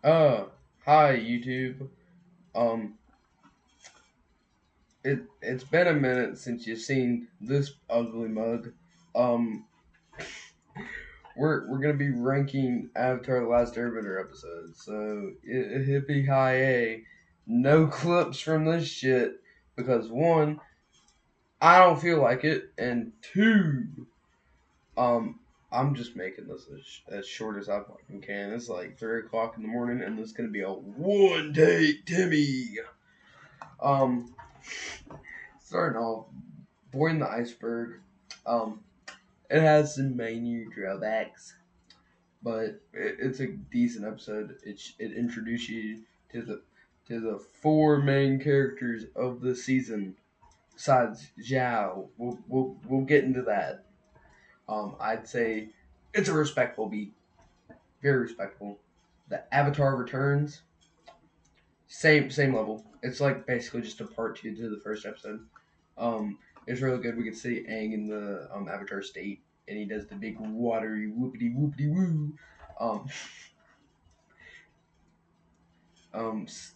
Uh, Hi YouTube. Um, it's been a minute since you've seen this ugly mug. Um, we're gonna be ranking Avatar: The Last Airbender episodes. So hippie high A, no clips from this shit because one, I don't feel like it, and two, um, I'm just making this as short as I fucking can. It's like 3 o'clock in the morning, and this is gonna be a one take Timmy. Um. Starting off, Boarding the Iceberg. Um, it has some minor drawbacks, but it's a decent episode. It introduces you to the four main characters of the season. Besides Zhao, we'll get into that. I'd say it's a respectful beat, very respectful. The Avatar Returns, same level. It's like basically just a part two to the first episode. Um, it's really good. We can see Aang in the Avatar state, and he does the big watery whoopity whoopity woo. Um,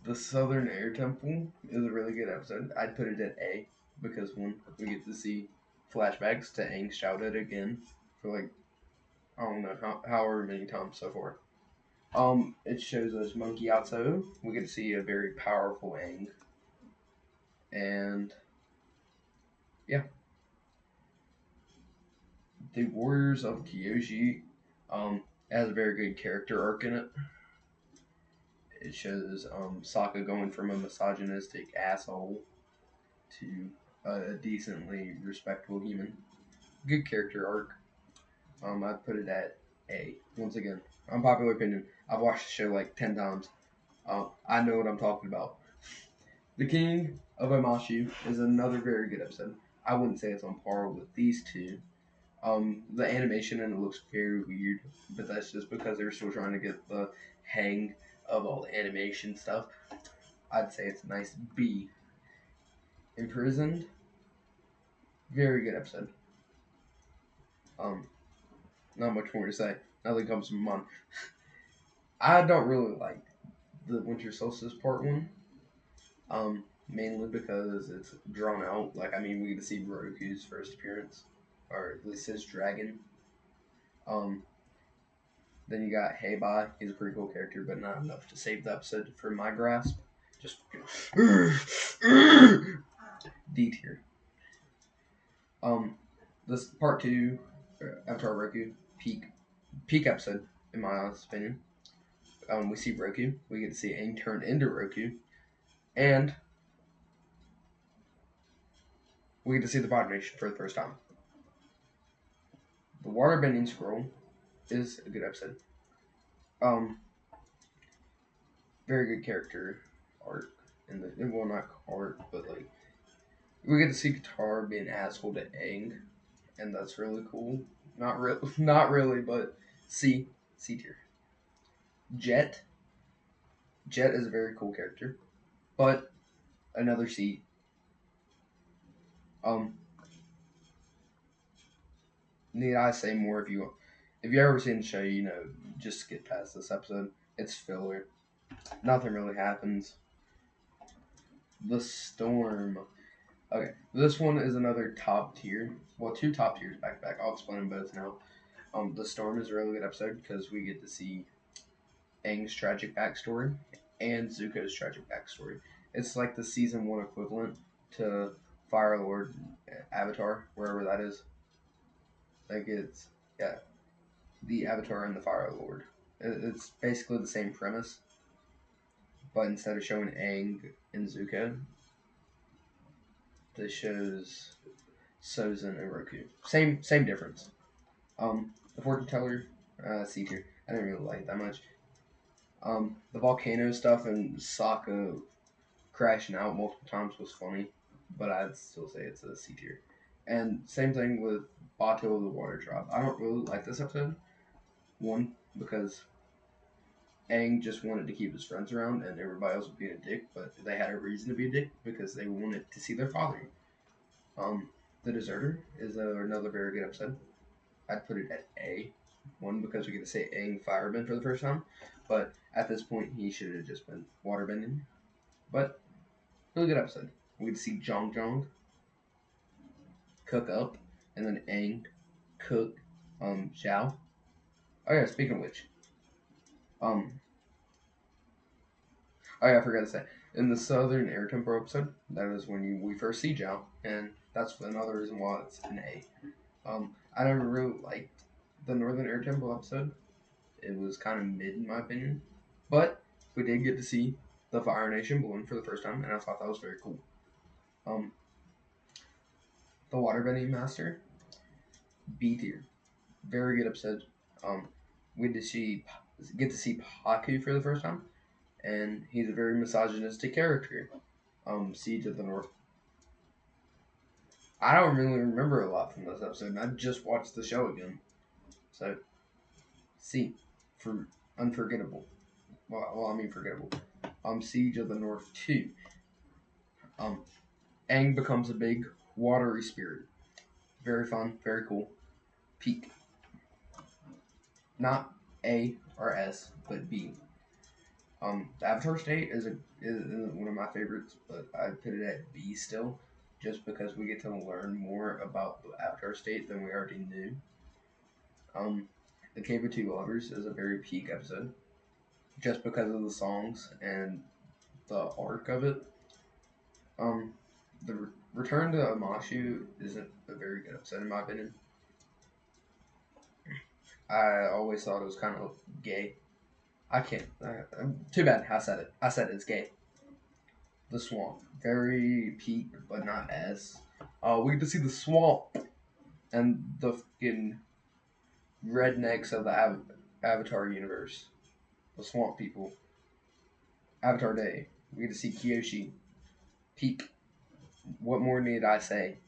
the Southern Air Temple is a really good episode. I'd put it at A because one, we get to see flashbacks to Aang's childhood again for like I don't know however many times so far. It shows us Monkey Atso. We get to see a very powerful Aang, and yeah, the Warriors of Kyoshi. It has a very good character arc in it. It shows Sokka going from a misogynistic asshole to a decently respectable human. Good character arc. I'd put it at A. Once again, unpopular opinion. I've watched the show like 10 times. I know what I'm talking about. The King of Amashu is another very good episode. I wouldn't say it's on par with these two. The animation and it looks very weird, but that's just because they're still trying to get the hang of all the animation stuff. I'd say it's a nice B. Imprisoned, very good episode. Um, Not much more to say. Nothing comes to mind. I don't really like the Winter Solstice Part One. Mainly because it's drawn out. Like I mean, we get to see Roku's first appearance, or at least his dragon. Um, then you got Heibai. He's a pretty cool character, but not enough to save the episode for my grasp. Just D tier. Um, this part two, Avatar Roku, peak episode in my honest opinion. We see Roku. We get to see Aang turn into Roku, and we get to see the Pod Nation for the first time. The Waterbending Scroll is a good episode. Um, Very good character arc in the well not arc, but like we get to see Katara be an asshole to Aang, and that's really cool. Not real, not really, but C tier. Jet Jet is a very cool character, but another C. Um, Need I say more if you ever seen the show, you know, just skip past this episode. It's filler. Nothing really happens. The Storm. Okay, this one is another top tier. Well, two top tiers back to back. I'll explain them both now. The Storm is a really good episode because we get to see Aang's tragic backstory and Zuko's tragic backstory. It's like the season one equivalent to Fire Lord Avatar, wherever that is. Like it's yeah, the Avatar and the Fire Lord. It's basically the same premise, but instead of showing Aang and Zuko, this shows Sozin and Roku. Same difference. The Fortune Teller, C tier. I didn't really like it that much. The volcano stuff and Sokka crashing out multiple times was funny, but I'd still say it's a C tier. And same thing with Bato of the Water Drop. I don't really like this episode. One, because Aang just wanted to keep his friends around and everybody else was being a dick, but they had a reason to be a dick because they wanted to see their father. The Deserter is another very good episode. I'd put it at A One, because we get to say Aang firebend for the first time, but at this point he should have just been waterbending. But really good episode. We get to see Jong Jong cook up, and then Aang cook Xiao. Oh yeah, speaking of which, um, oh yeah, I forgot to say, in the Southern Air Temple episode, that is when we first see Zhao, and that's another reason why it's an A. I never really liked the Northern Air Temple episode. It was kind of mid in my opinion, but we did get to see the Fire Nation balloon for the first time, and I thought that was very cool. Um, the Waterbending Master, B tier, very good episode. Um, we get to see Haku for the first time, and he's a very misogynistic character. Siege of the North. I don't really remember a lot from this episode, and I just watched the show again. So, C for unforgettable. Well, I mean forgettable. Siege of the North 2. Um, Aang becomes a big watery spirit. Very fun, very cool. Peak. Not A or S, but B. The Avatar State is one of my favorites, but I put it at B still, just because we get to learn more about the Avatar State than we already knew. The Cave of Two Lovers is a very peak episode, just because of the songs and the arc of it. The Return to Amashu isn't a very good episode in my opinion. I always thought it was kind of gay. I can't. Too bad. I said it. I said it's gay. The swamp, very peak, but not as. We get to see the swamp and the fucking rednecks of the Avatar universe. The swamp people. Avatar Day. We get to see Kyoshi. Peak. What more need I say?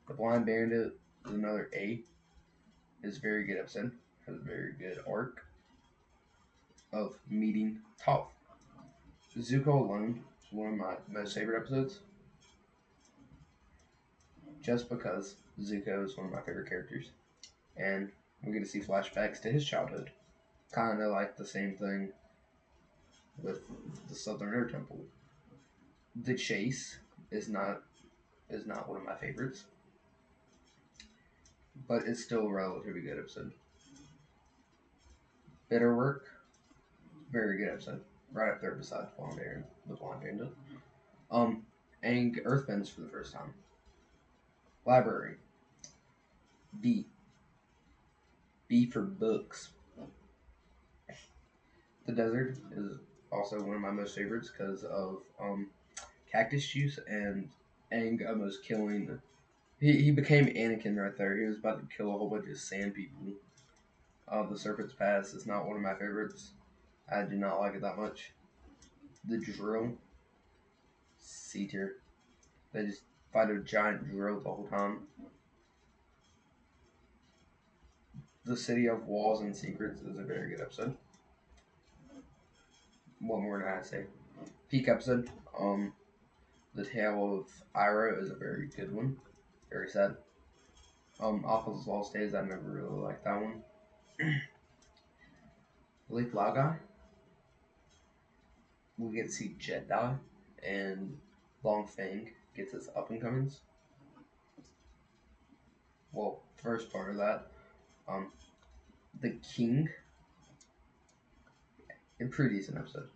The Blind Bandit is another A. It's a very good episode. Has a very good arc of meeting Toph. Zuko alone is one of my most favorite episodes. Just because Zuko is one of my favorite characters. And we get to see flashbacks to his childhood. Kind of like the same thing with the Southern Air Temple. The Chase is not one of my favorites, but it's still a relatively good episode. Bitter Work, very good episode. Right up there beside the Blonde Bandit. Aang Earthbends for the first time. Library. B. B for books. The Desert is also one of my most favorites because of cactus juice and Aang almost killing. He became Anakin right there. He was about to kill a whole bunch of sand people. The Serpent's Pass is not one of my favorites. I do not like it that much. The Drill, C tier. They just fight a giant drill the whole time. The City of Walls and Secrets is a very good episode. What more did I say? Peak episode. The Tale of Iroh is a very good one. Very sad. Appa's Lost Days, I never really liked that one. Lake Lagai. We get to see Jet die, and Long Fang gets his up and comings. Well, first part of that, the King, a pretty decent episode.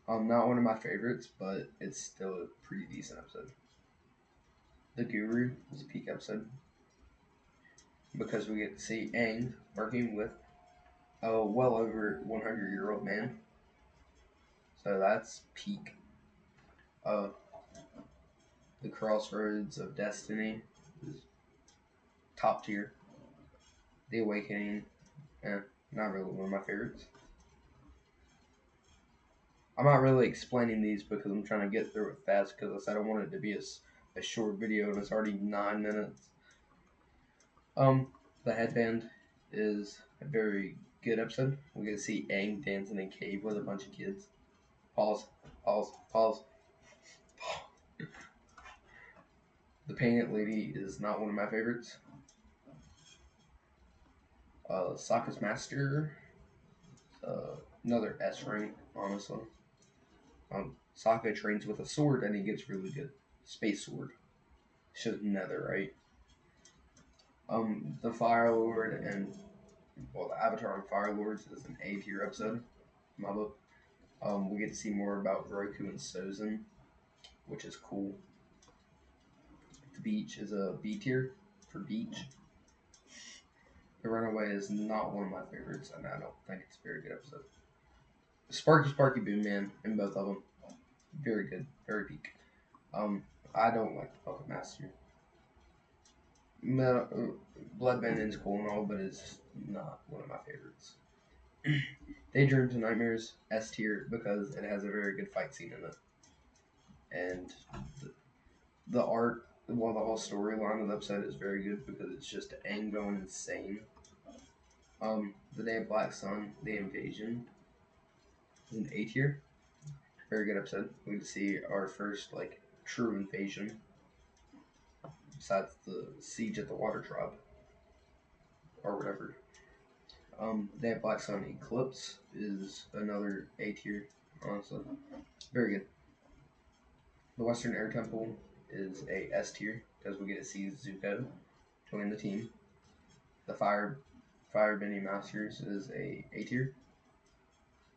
Not one of my favorites, but it's still a pretty decent episode. The Guru is a peak episode because we get to see Aang working with a well over 100-year-old man. So that's peak. The Crossroads of Destiny is top tier. The Awakening, not really one of my favorites. I'm not really explaining these because I'm trying to get through it fast because I said I wanted it to be a short video and it's already 9 minutes. The Headband is a very good episode. We get to see Aang dancing in a cave with a bunch of kids. Pause. The Painted Lady is not one of my favorites. Sokka's Master, another S rank, honestly. Sokka trains with a sword and he gets really good. Space sword. Shows netherite. The Fire Lord and the Avatar on Fire Lords is an A tier episode in my book. We get to see more about Roku and Sozin, which is cool. The Beach is a B tier for Beach. The Runaway is not one of my favorites, and I don't think it's a very good episode. Sparky Boom Man in both of them, very good, very peak. I don't like the Puppet Master. Bloodbending is cool and all, but it's not one of my favorites. Daydreams and Nightmares S tier because it has a very good fight scene in it, and the art, the whole storyline of the episode is very good because it's just Aang going insane. The Day of Black Sun, The Invasion, is an A tier. Very good episode. We get to see our first true invasion, besides the siege at the Water Tribe or whatever. Day of Black Sun Eclipse is another A tier, honestly. Very good. The Western Air Temple is a S tier because we get to see Zuko join the team. The Firebending Masters is a tier.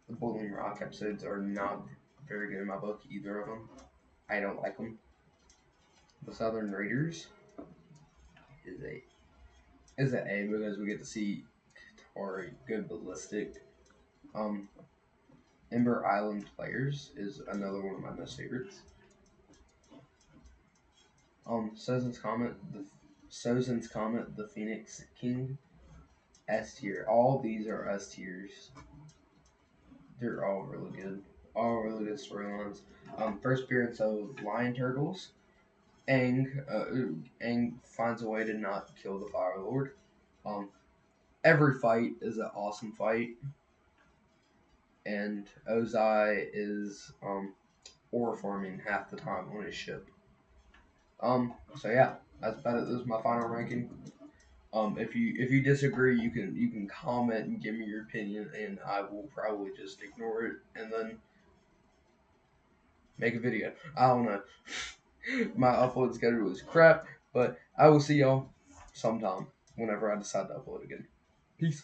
The Boiling Rock episodes are not very good in my book, either of them. I don't like them. The Southern Raiders is an A because we get to see Tori go ballistic. Ember Island Players is another one of my most favorites. Sozin's Comet, the Phoenix King, S tier. All these are S tiers. They're all really good. All really good storylines. First appearance of Lion Turtles. Aang finds a way to not kill the Fire Lord. Every fight is an awesome fight. And Ozai is ore farming half the time on his ship. So yeah, that's about it. This is my final ranking. If you disagree, you can comment and give me your opinion, and I will probably just ignore it and then make a video. I don't know. My upload schedule is crap, but I will see y'all sometime whenever I decide to upload again. Peace.